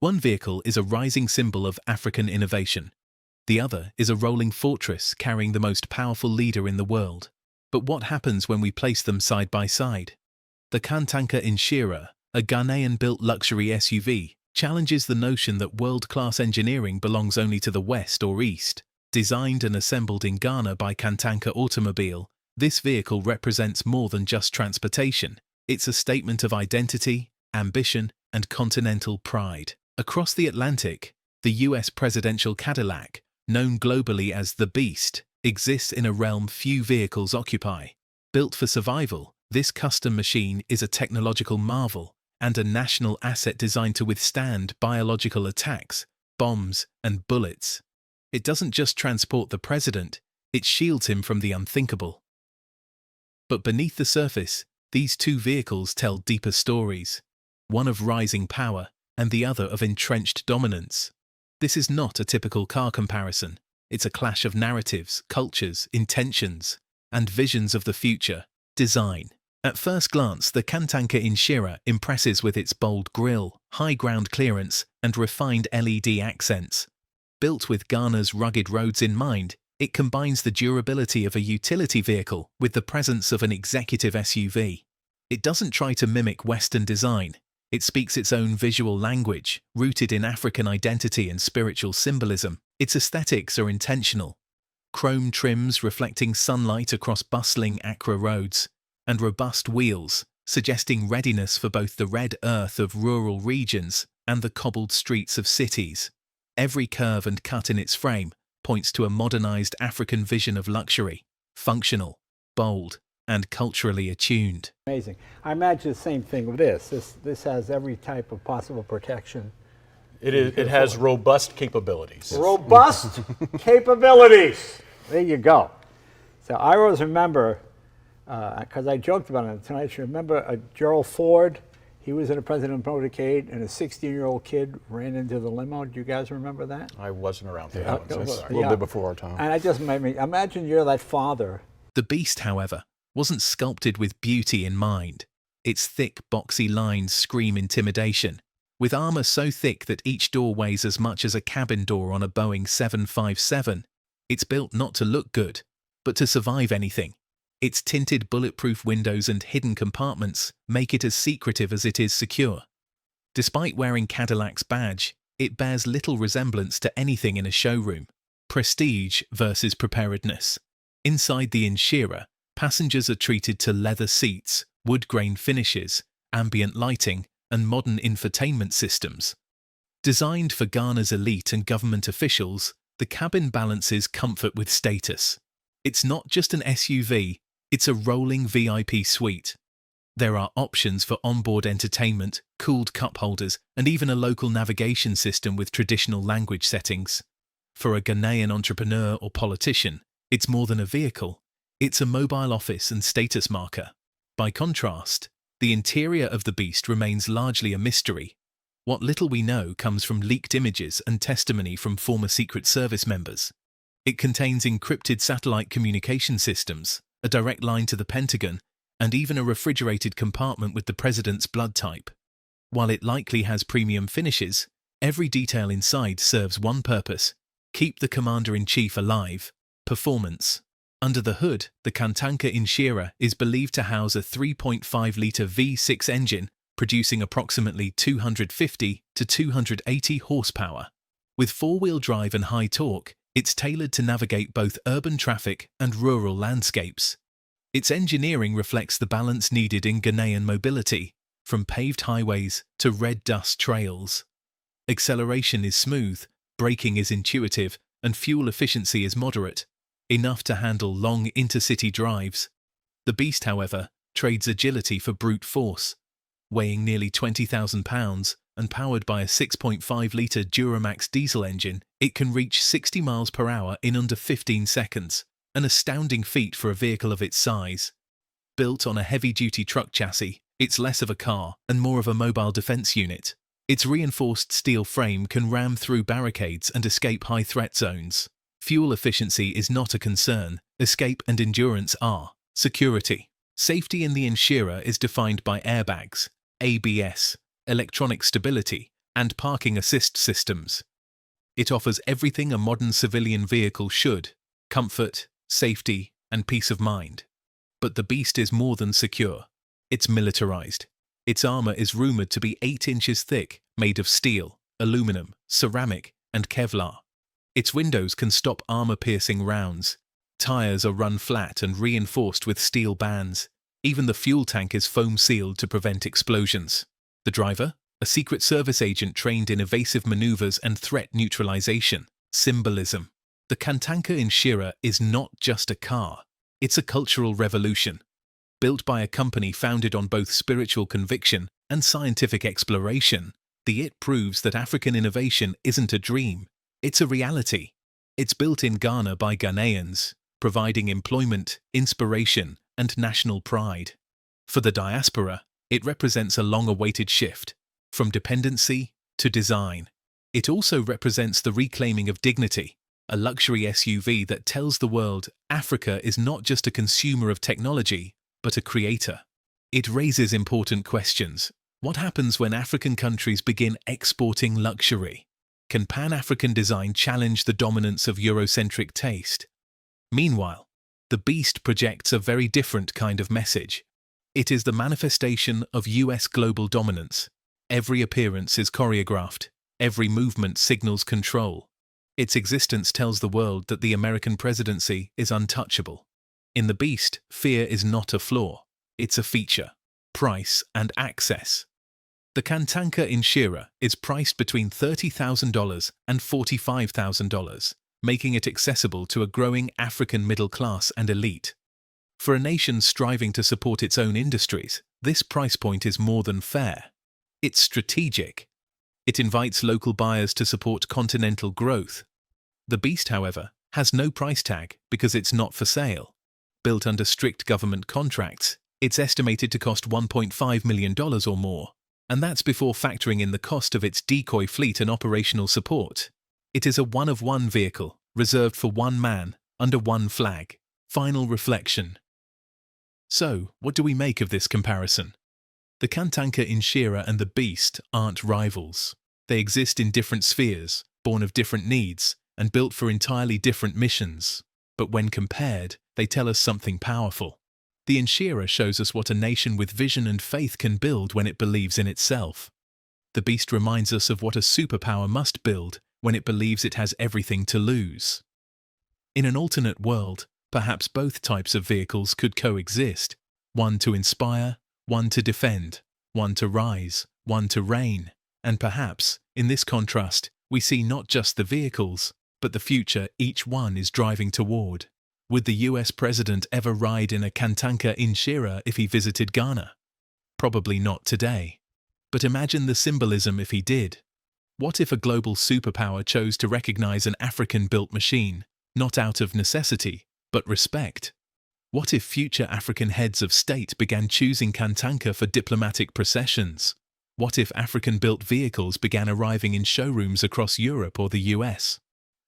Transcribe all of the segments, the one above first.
One vehicle is a rising symbol of African innovation. The other is a rolling fortress carrying the most powerful leader in the world. But what happens when we place them side by side? The Kantanka Nyira, a Ghanaian-built luxury SUV, challenges the notion that world-class engineering belongs only to the West or East. Designed and assembled in Ghana by Kantanka Automotive, this vehicle represents more than just transportation. It's a statement of identity, ambition, and continental pride. Across the Atlantic, the US presidential Cadillac, known globally as the Beast, exists in a realm few vehicles occupy. Built for survival, this custom machine is a technological marvel and a national asset designed to withstand biological attacks, bombs, and bullets. It doesn't just transport the president, it shields him from the unthinkable. But beneath the surface, these two vehicles tell deeper stories, one of rising power and the other of entrenched dominance. This is not a typical car comparison. It's a clash of narratives, cultures, intentions, and visions of the future. Design. At first glance, the Kantanka Nyira impresses with its bold grille, high ground clearance, and refined LED accents. Built with Ghana's rugged roads in mind, it combines the durability of a utility vehicle with the presence of an executive SUV. It doesn't try to mimic Western design. It speaks its own visual language, rooted in African identity and spiritual symbolism. Its aesthetics are intentional. Chrome trims reflecting sunlight across bustling Accra roads, and robust wheels, suggesting readiness for both the red earth of rural regions and the cobbled streets of cities. Every curve and cut in its frame points to a modernized African vision of luxury, functional, bold, and culturally attuned. Amazing. I imagine the same thing with this. This has every type of possible protection. It has robust capabilities. Robust capabilities. There you go. So I always remember, because I joked about it tonight, you remember Gerald Ford? He was in a presidential motorcade, and a 16-year-old kid ran into the limo. Do you guys remember that? I wasn't around for that one. That's So a little bit before our time. And I just made me imagine you're that father. The Beast, however, wasn't sculpted with beauty in mind. Its thick, boxy lines scream intimidation, with armor so thick that each door weighs as much as a cabin door on a Boeing 757. It's built not to look good, but to survive anything. Its tinted bulletproof windows and hidden compartments make it as secretive as it is secure. Despite wearing Cadillac's badge, it bears little resemblance to anything in a showroom. Prestige versus preparedness. Inside the Nyira, passengers are treated to leather seats, wood grain finishes, ambient lighting, and modern infotainment systems. Designed for Ghana's elite and government officials, the cabin balances comfort with status. It's not just an SUV, it's a rolling VIP suite. There are options for onboard entertainment, cooled cup holders, and even a local navigation system with traditional language settings. For a Ghanaian entrepreneur or politician, it's more than a vehicle. It's a mobile office and status marker. By contrast, the interior of the Beast remains largely a mystery. What little we know comes from leaked images and testimony from former Secret Service members. It contains encrypted satellite communication systems, a direct line to the Pentagon, and even a refrigerated compartment with the president's blood type. While it likely has premium finishes, every detail inside serves one purpose: keep the commander-in-chief alive. Performance. Under the hood, the Kantanka Nyira is believed to house a 3.5-litre V6 engine, producing approximately 250 to 280 horsepower. With four-wheel drive and high torque, it's tailored to navigate both urban traffic and rural landscapes. Its engineering reflects the balance needed in Ghanaian mobility, from paved highways to red dust trails. Acceleration is smooth, braking is intuitive, and fuel efficiency is moderate, enough to handle long intercity drives. The Beast, however, trades agility for brute force. Weighing nearly 20,000 pounds and powered by a 6.5-litre Duramax diesel engine, it can reach 60 miles per hour in under 15 seconds, an astounding feat for a vehicle of its size. Built on a heavy-duty truck chassis, it's less of a car and more of a mobile defense unit. Its reinforced steel frame can ram through barricades and escape high-threat zones. Fuel efficiency is not a concern, escape and endurance are. Security. Safety in the Nyira is defined by airbags, ABS, electronic stability, and parking assist systems. It offers everything a modern civilian vehicle should: comfort, safety, and peace of mind. But the beast is more than secure. It's militarized. Its armor is rumored to be 8 inches thick, made of steel, aluminum, ceramic, and Kevlar. Its windows can stop armor-piercing rounds. Tires are run flat and reinforced with steel bands. Even the fuel tank is foam-sealed to prevent explosions. The driver? A Secret Service agent trained in evasive maneuvers and threat neutralization. Symbolism. The Kantanka Nyira is not just a car. It's a cultural revolution. Built by a company founded on both spiritual conviction and scientific exploration, the It proves that African innovation isn't a dream, it's a reality. It's built in Ghana by Ghanaians, providing employment, inspiration, and national pride. For the diaspora, it represents a long-awaited shift, from dependency to design. It also represents the reclaiming of dignity, a luxury SUV that tells the world Africa is not just a consumer of technology, but a creator. It raises important questions. What happens when African countries begin exporting luxury? Can Pan-African design challenge the dominance of Eurocentric taste? Meanwhile, the Beast projects a very different kind of message. It is the manifestation of US global dominance. Every appearance is choreographed. Every movement signals control. Its existence tells the world that the American presidency is untouchable. In the Beast, fear is not a flaw. It's a feature. Price and access. The Kantanka Nyira is priced between $30,000 and $45,000, making it accessible to a growing African middle class and elite. For a nation striving to support its own industries, this price point is more than fair. It's strategic. It invites local buyers to support continental growth. The Beast, however, has no price tag because it's not for sale. Built under strict government contracts, it's estimated to cost $1.5 million or more, and that's before factoring in the cost of its decoy fleet and operational support. It is a one-of-one vehicle, reserved for one man, under one flag. Final reflection. So, what do we make of this comparison? The Kantanka Nyira and the Beast aren't rivals. They exist in different spheres, born of different needs, and built for entirely different missions. But when compared, they tell us something powerful. The Nyira shows us what a nation with vision and faith can build when it believes in itself. The Beast reminds us of what a superpower must build when it believes it has everything to lose. In an alternate world, perhaps both types of vehicles could coexist, one to inspire, one to defend, one to rise, one to reign, and perhaps, in this contrast, we see not just the vehicles, but the future each one is driving toward. Would the US president ever ride in a Kantanka Nyira if he visited Ghana? Probably not today. But imagine the symbolism if he did. What if a global superpower chose to recognize an African-built machine, not out of necessity, but respect? What if future African heads of state began choosing Kantanka for diplomatic processions? What if African-built vehicles began arriving in showrooms across Europe or the US?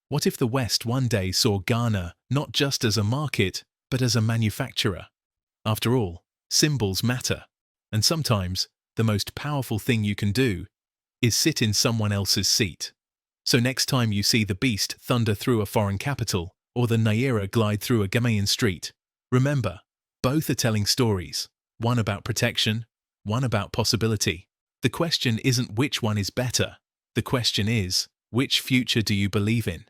What if the West one day saw Ghana not just as a market, but as a manufacturer? After all, symbols matter, and sometimes the most powerful thing you can do is sit in someone else's seat. So next time you see the Beast thunder through a foreign capital or the Nyira glide through a Ghanaian street, remember, both are telling stories, one about protection, one about possibility. The question isn't which one is better, the question is, which future do you believe in?